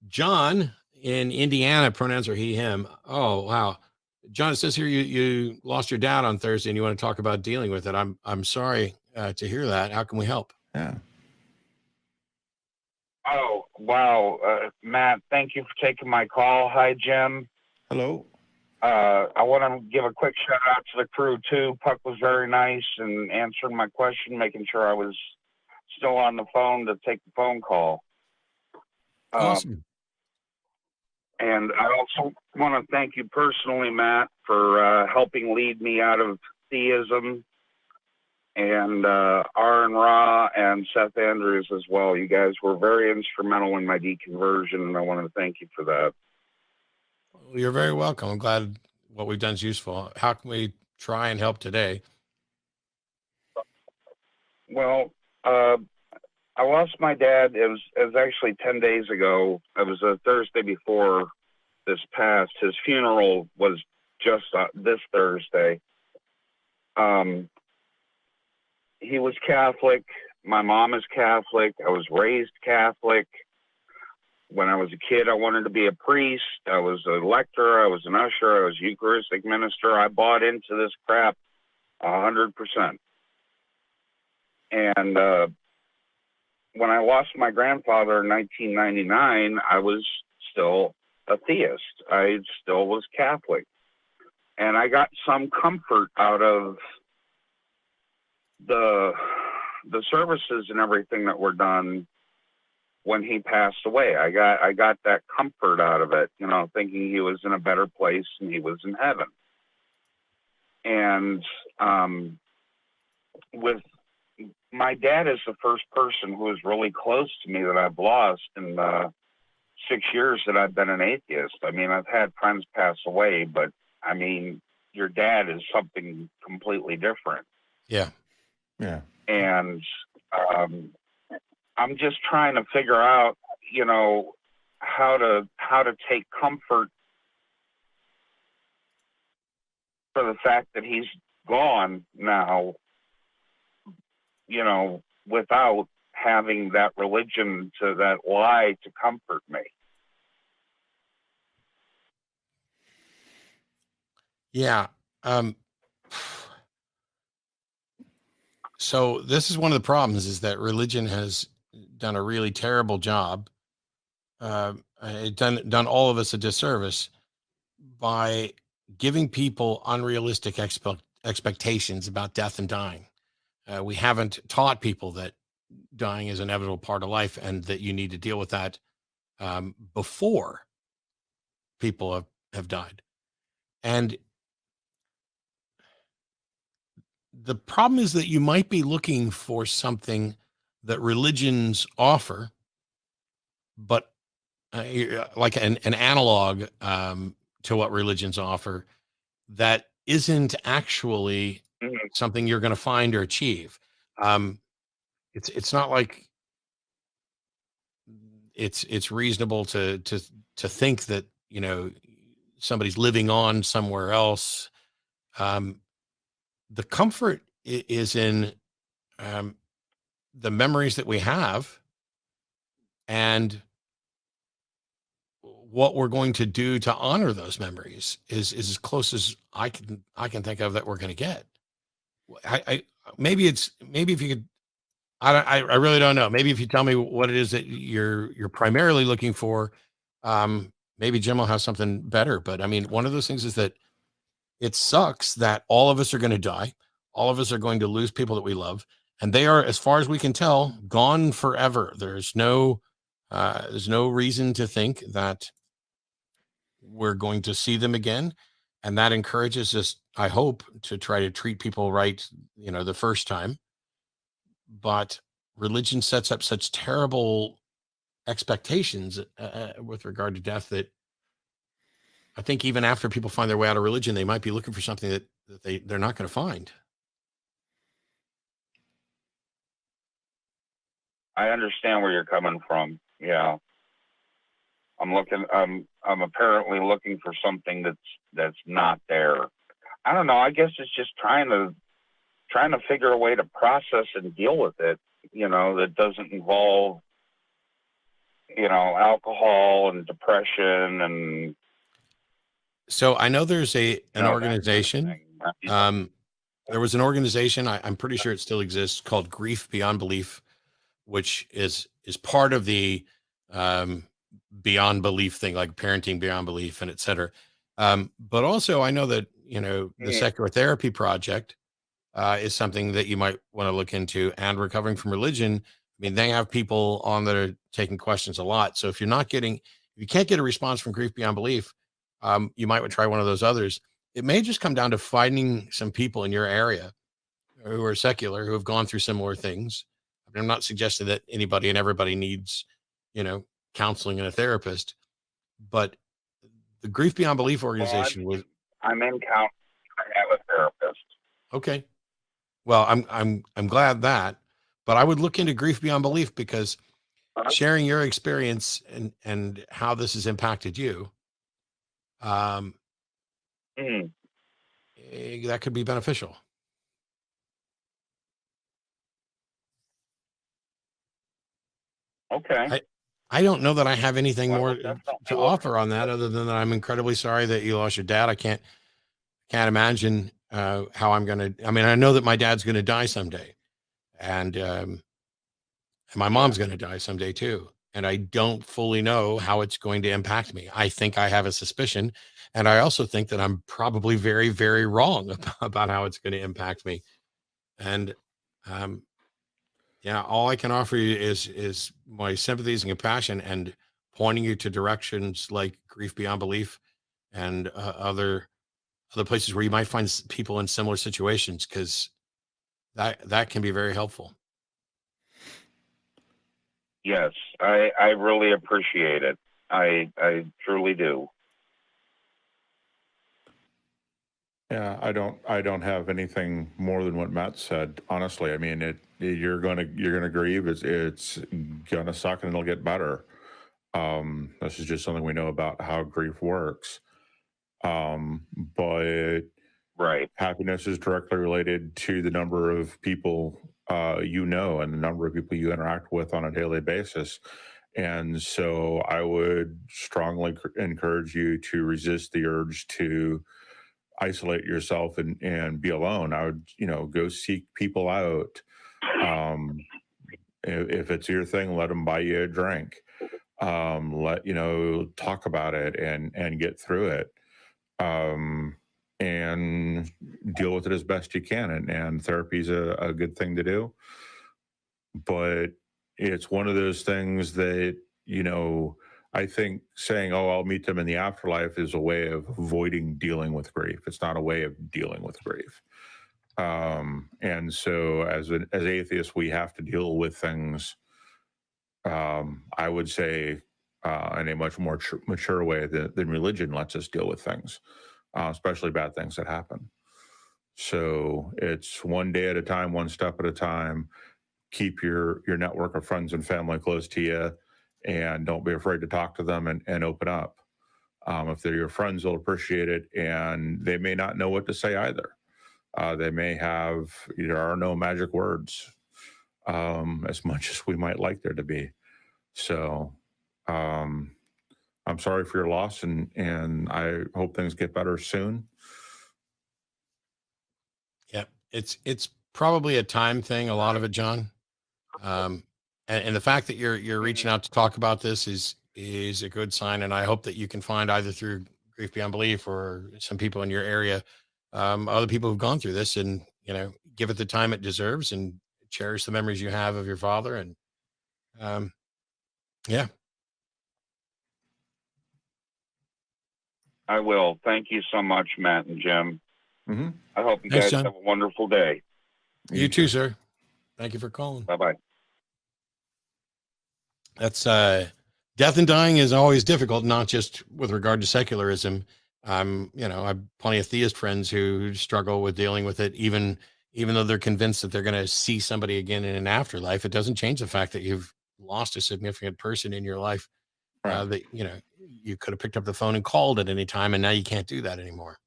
John in Indiana, pronouns are he, him. Oh, wow. John, it says here you lost your dad on Thursday and you want to talk about dealing with it. I'm sorry to hear that. How can we help? Yeah. Oh, wow. Matt, thank you for taking my call. Hi, Jim. Hello. I want to give a quick shout out to the crew, too. Puck was very nice and answering my question, making sure I was still on the phone to take the phone call. Awesome. And I also want to thank you personally, Matt, for helping lead me out of theism, and Aaron Ra and Seth Andrews as well. You guys were very instrumental in my deconversion, and I want to thank you for that. Well, you're very welcome. I'm glad what we've done is useful. How can we try and help today? Well, I lost my dad. It was actually 10 days ago. It was a Thursday before this past. His funeral was just this Thursday. He was Catholic. My mom is Catholic. I was raised Catholic. When I was a kid, I wanted to be a priest. I was a lector. I was an usher. I was a Eucharistic minister. I bought into this crap 100%. And when I lost my grandfather in 1999, I was still a theist. I still was Catholic. And I got some comfort out of the services and everything that were done when he passed away. I got that comfort out of it, you know, thinking he was in a better place and he was in heaven. And with my dad is the first person who is really close to me that I've lost in the 6 years that I've been an atheist. I mean, I've had friends pass away, but I mean, your dad is something completely different. Yeah. Yeah. And I'm just trying to figure out, you know, how to take comfort for the fact that he's gone now, you know, without having that religion to that lie to comfort me. Yeah. So this is one of the problems, is that religion has done a really terrible job. It done all of us a disservice by giving people unrealistic expectations about death and dying. We haven't taught people that dying is an inevitable part of life and that you need to deal with that before people have died. And the problem is that you might be looking for something that religions offer, but like an analog to what religions offer that isn't actually something you're going to find or achieve. It's not like it's reasonable to think that, you know, somebody's living on somewhere else. The comfort is in the memories that we have and what we're going to do to honor those memories is as close as I can think of that we're going to get. Maybe if you could, I really don't know. Maybe if you tell me what it is that you're primarily looking for, maybe Jim will have something better. But I mean, one of those things is that it sucks that all of us are going to die. All of us are going to lose people that we love, and they are, as far as we can tell, gone forever. There's no reason to think that we're going to see them again. And that encourages us, I hope, to try to treat people right, you know, the first time. But religion sets up such terrible expectations with regard to death that I think even after people find their way out of religion, they might be looking for something that they're not going to find. I understand where you're coming from. Yeah. I'm apparently looking for something that's not there. I don't know. I guess it's just trying to figure a way to process and deal with it, you know, that doesn't involve alcohol and depression and. So I know there's an That kind of organization. thing. There was an organization, I'm pretty sure it still exists, called Grief Beyond Belief, which is part of the beyond belief thing, like parenting beyond belief and et cetera. But also I know that, the Secular Therapy Project is something that you might want to look into, and Recovering from Religion. I mean, they have people on that are taking questions a lot. So if you can't get a response from Grief Beyond Belief, you might try one of those others. It may just come down to finding some people in your area who are secular, who have gone through similar things. I mean, I'm not suggesting that anybody and everybody needs, counseling and a therapist, but the Grief Beyond Belief organization was. I'm in counseling. I have a therapist. Okay. Well, I'm glad that, but I would look into Grief Beyond Belief, because sharing your experience and how this has impacted you, that could be beneficial. Okay. I don't know that I have anything more to offer on that, other than that I'm incredibly sorry that you lost your dad. I can't imagine how I'm going to. I mean, I know that my dad's going to die someday, and my mom's going to die someday too. And I don't fully know how it's going to impact me. I think I have a suspicion, and I also think that I'm probably very, very wrong about how it's going to impact me. And all I can offer you is my sympathies and compassion, and pointing you to directions like Grief Beyond Belief and other places where you might find people in similar situations, because that can be very helpful. Yes, I really appreciate it. I truly do. Yeah, I don't have anything more than what Matt said. Honestly, I mean, you're gonna grieve. It's gonna suck, and it'll get better. This is just something we know about how grief works. But right, happiness is directly related to the number of people and the number of people you interact with on a daily basis. And so I would strongly encourage you to resist the urge to isolate yourself and be alone. I would, go seek people out. If it's your thing, let them buy you a drink. Talk about it and get through it. And deal with it as best you can. And therapy is a good thing to do. But it's one of those things that, I think saying, oh, I'll meet them in the afterlife is a way of avoiding dealing with grief. It's not a way of dealing with grief. And so as atheists, we have to deal with things, I would say, in a much more mature way than religion lets us deal with things, especially bad things that happen. So it's one day at a time, one step at a time. Keep your network of friends and family close to you, and don't be afraid to talk to them and open up. If they're your friends, they'll appreciate it, and they may not know what to say either. They may have, there are no magic words, as much as we might like there to be. So I'm sorry for your loss, and I hope things get better soon. Yeah, it's probably a time thing, a lot of it, John. And the fact that you're reaching out to talk about this is a good sign. And I hope that you can find, either through Grief Beyond Belief or some people in your area, other people who've gone through this, and, give it the time it deserves, and cherish the memories you have of your father. And yeah. I will. Thank you so much, Matt and Jim. Mm-hmm. I hope you Thanks, guys John. have a wonderful day. You too, sir. Thank you for calling. Bye-bye. That's death and dying is always difficult, not just with regard to secularism. I have plenty of theist friends who struggle with dealing with it, even though they're convinced that they're going to see somebody again in an afterlife. It doesn't change the fact that you've lost a significant person in your life. Right. That you could have picked up the phone and called at any time, and now you can't do that anymore.